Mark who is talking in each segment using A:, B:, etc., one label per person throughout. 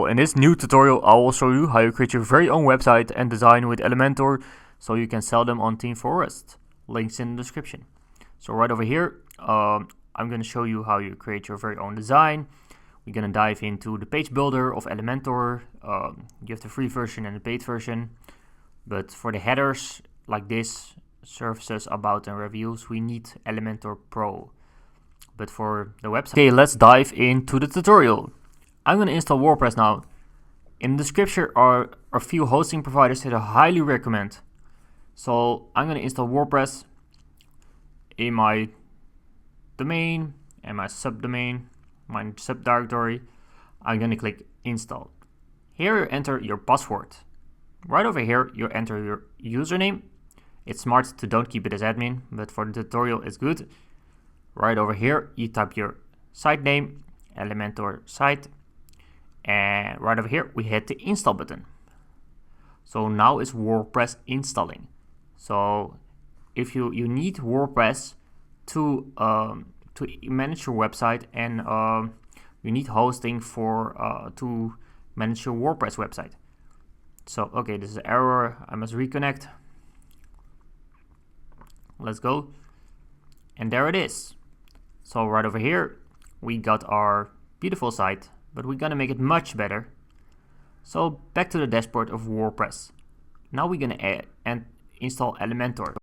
A: So in this new tutorial I will show you how you create your very own website and design with Elementor so you can sell them on Team Forest. Links in the description. So right over here I'm going to show you how you create your very own design. We're going to dive into the page builder of Elementor. You have the free version and the paid version, but for the headers like this, services, about and reviews, we need Elementor Pro. But for the website, okay, let's dive into the tutorial. I'm going to install WordPress now. In the description are a few hosting providers that I highly recommend. So I'm going to install WordPress in my domain and my subdomain, my subdirectory. I'm going to click install. Here you enter your password. Right over here you enter your username. It's smart to don't keep it as admin, but for the tutorial it's good. Right over here you type your site name, Elementor site, and right over here we hit the install button. So now it's WordPress installing. So if you need WordPress to manage your website, and you need hosting for to manage your WordPress website. So okay, this is an error, I must reconnect. Let's go, and there it is. So right over here we got our beautiful site, but we're gonna make it much better. So back to the dashboard of WordPress. Now we're gonna add and install Elementor.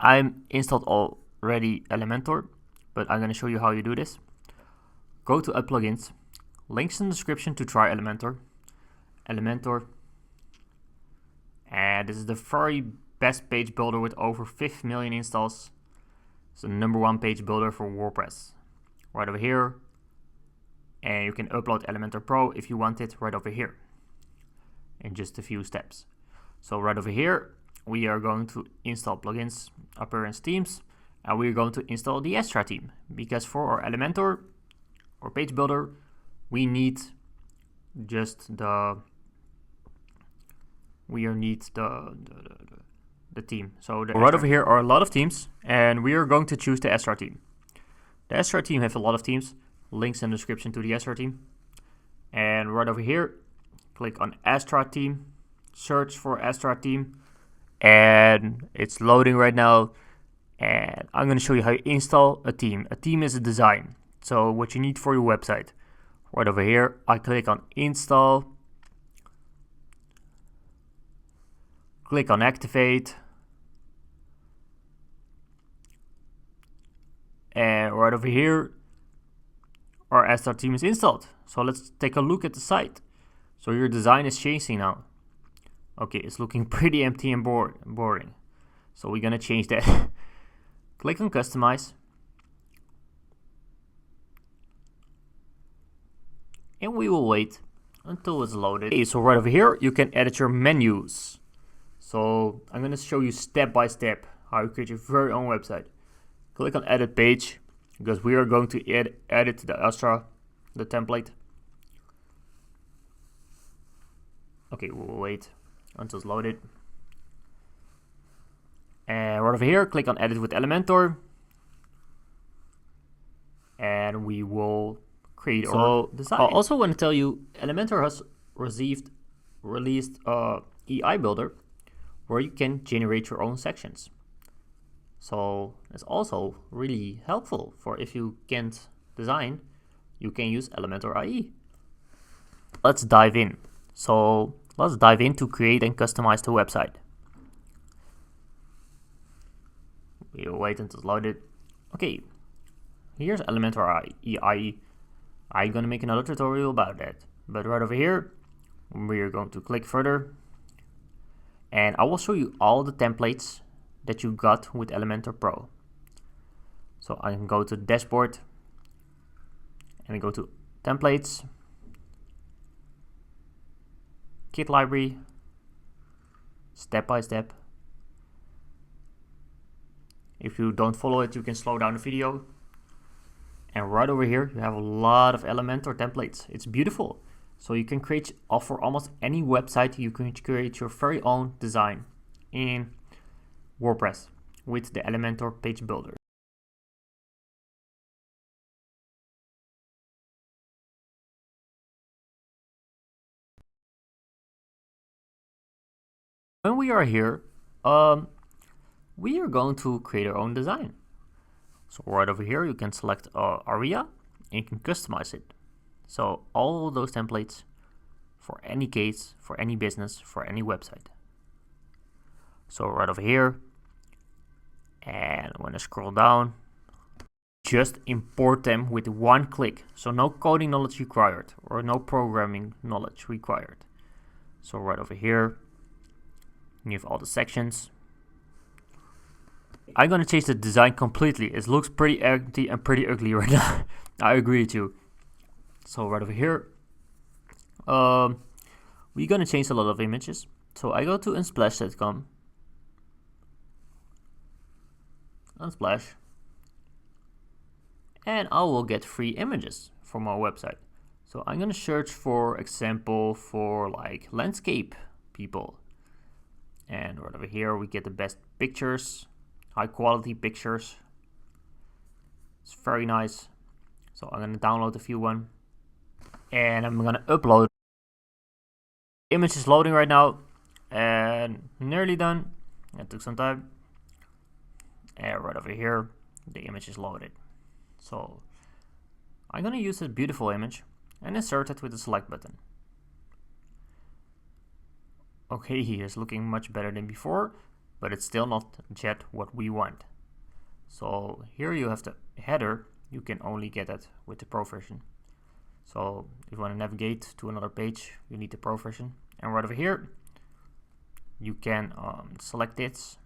A: I'm installed already Elementor, but I'm gonna show you how you do this. Go to Add Plugins, links in the description to try Elementor, and this is the very best page builder with over 5 million installs. It's the #1 page builder for WordPress. Right over here, and you can upload Elementor Pro if you want it right over here in just a few steps. So right over here we are going to install plugins, appearance themes, and we're going to install the Astra theme, because for our Elementor or page builder we need just the theme. So right over here are a lot of themes, and we are going to choose the Astra theme. The Astra theme has a lot of themes, links in the description to the Astra theme. And right over here click on Astra theme, search for Astra theme, and it's loading right now. And I'm going to show you how you install a theme. A theme is a design, so what you need for your website. Right over here I click on install, click on activate, and right over here our Astra theme is installed. So let's take a look at the site. So your design is changing now. Okay, it's looking pretty empty and boring. So we're gonna change that. Click on customize, and we will wait until it's loaded. Okay, so right over here you can edit your menus. So I'm gonna show you step by step how you create your very own website. Click on edit page, because we are going to edit the Astra, the template. Okay, we'll wait until it's loaded. And right over here click on edit with Elementor, and we will create our design. I also want to tell you Elementor has released EI builder where you can generate your own sections. So it's also really helpful for if you can't design, you can use Elementor IE. Let's dive in. So let's dive in to create and customize the website. We'll wait until it's loaded. Okay, here's Elementor IE. I'm gonna make another tutorial about that. But right over here, we're going to click further, and I will show you all the templates that you got with Elementor Pro. So I can go to the dashboard and go to templates, kit library, step by step. If you don't follow it, you can slow down the video. And right over here you have a lot of Elementor templates. It's beautiful. So you can create, for almost any website, you can create your very own design in WordPress with the Elementor page builder. When we are here, we are going to create our own design. So right over here, you can select Aria and you can customize it. So all of those templates for any case, for any business, for any website. So right over here, and when I scroll down, just import them with one click. So no coding knowledge required or no programming knowledge required. So right over here, you have all the sections. I'm gonna change the design completely. It looks pretty empty and pretty ugly right now. I agree with you. So right over here, we're gonna change a lot of images. So I go to unsplash.com, unsplash, and I will get free images from our website. So I'm gonna search for example for like landscape people, and right over here we get the best pictures, high quality pictures. It's very nice. So I'm gonna download a few one, and I'm gonna upload. Image is loading right now, and nearly done. It took some time. And right over here, the image is loaded. So I'm gonna use this beautiful image and insert it with the select button. Okay, he is looking much better than before, but it's still not yet what we want. So here you have the header. You can only get it with the Pro version. So if you want to navigate to another page, you need the Pro version. And right over here, you can select it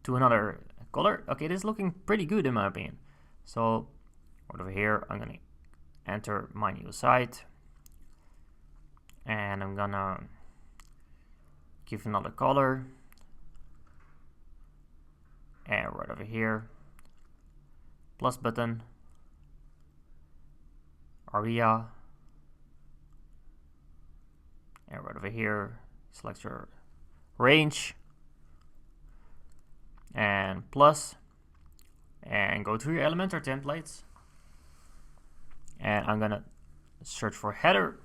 A: to another color. Okay, this is looking pretty good in my opinion. So right over here, I'm gonna enter my new site, and I'm gonna give another color. And right over here, plus button, Aria, and right over here, select your range, and plus, and go to your Elementor templates, and I'm gonna search for header.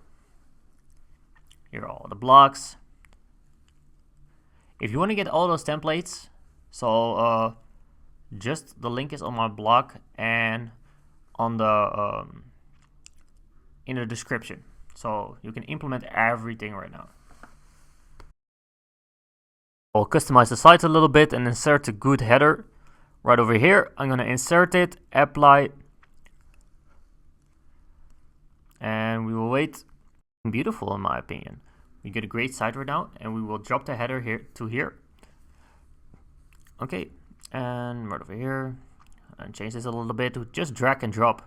A: Here are all the blocks. If you want to get all those templates, so just the link is on my blog and on the in the description, so you can implement everything right now. I'll customize the site a little bit and insert a good header. Right over here, I'm gonna insert it, apply, and we will wait. Beautiful in my opinion. We get a great site right now, and we will drop the header here to here. Okay, and right over here, and change this a little bit to just drag and drop.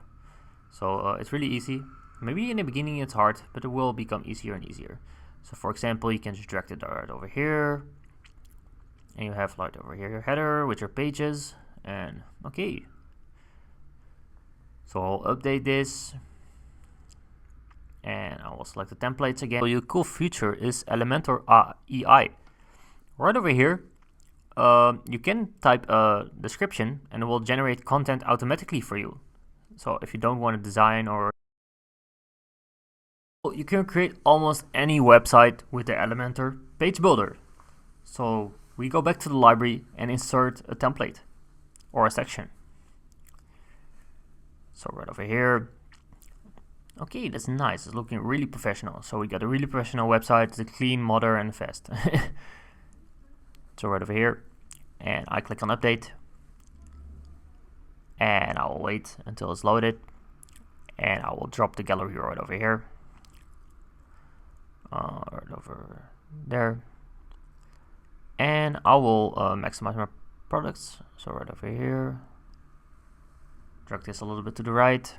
A: So it's really easy. Maybe in the beginning it's hard, but it will become easier and easier. So for example, you can just drag it right over here, and you have right over here your header with your pages, and okay. So I'll update this, and I will select the templates again. So your cool feature is Elementor AI. Right over here, you can type a description and it will generate content automatically for you. So if you don't want to design, or you can create almost any website with the Elementor page builder. So we go back to the library and insert a template or a section. So right over here. Okay, that's nice. It's looking really professional. So we got a really professional website. It's clean, modern, and fast. So right over here, and I click on update, and I will wait until it's loaded, and I will drop the gallery right over here, right over there, and I will maximize my products. So right over here, drag this a little bit to the right.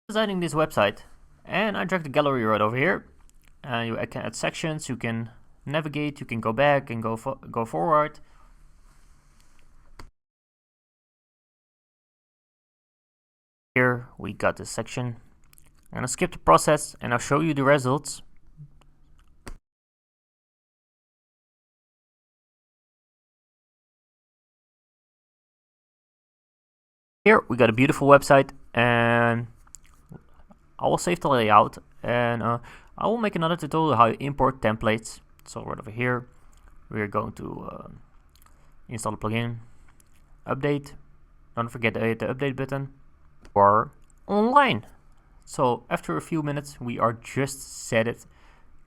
A: Designing this website, and I drag the gallery right over here, and you can add sections, you can navigate, you can go back and go forward. Here we got this section. I'm gonna skip the process and I'll show you the results. Here we got a beautiful website, and I will save the layout, and I will make another tutorial how you import templates. So right over here, we're going to install the plugin, update. Don't forget to hit the update button. Or online. So after a few minutes, we are just set it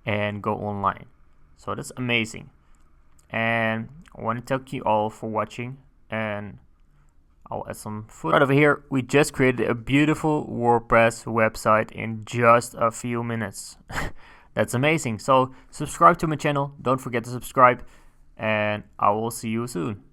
A: and go online. So that's amazing. And I want to thank you all for watching, and I'll add some footage. Right over here, we just created a beautiful WordPress website in just a few minutes. That's amazing. So subscribe to my channel. Don't forget to subscribe, and I will see you soon.